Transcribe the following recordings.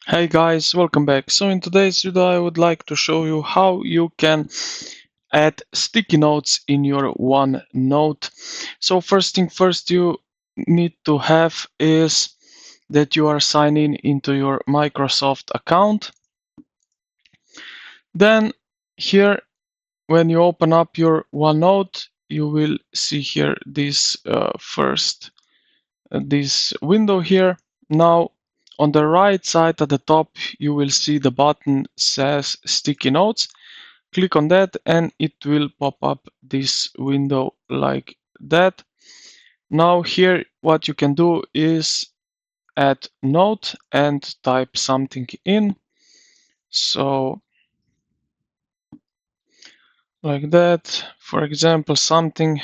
Hey guys, welcome back. So in today's video I would like to show you how you can add sticky notes in your OneNote. So first thing first you need to have is that you are signing into your Microsoft account. Then here when you open up your OneNote you will see here this this window here. Now on the right side at the top you will see the button says sticky notes. Click on that and it will pop up this window like that. Now here what you can do is add note and type something in. So like that, for example, something,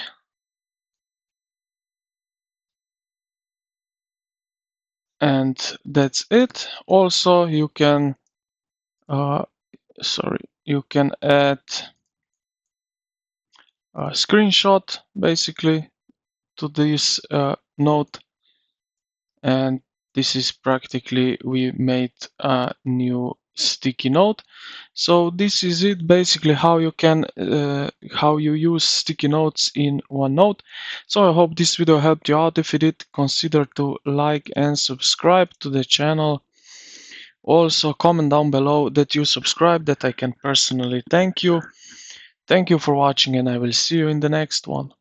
and that's it. Also you can you can add a screenshot basically to this note, and this is practically we made a new sticky note. So this is it basically how you can how you use sticky notes in OneNote. So I hope this video helped you out. If it did, consider to like and subscribe to the channel. Also comment down below that you subscribe, that I can personally thank you. Thank you for watching and I will see you in the next one.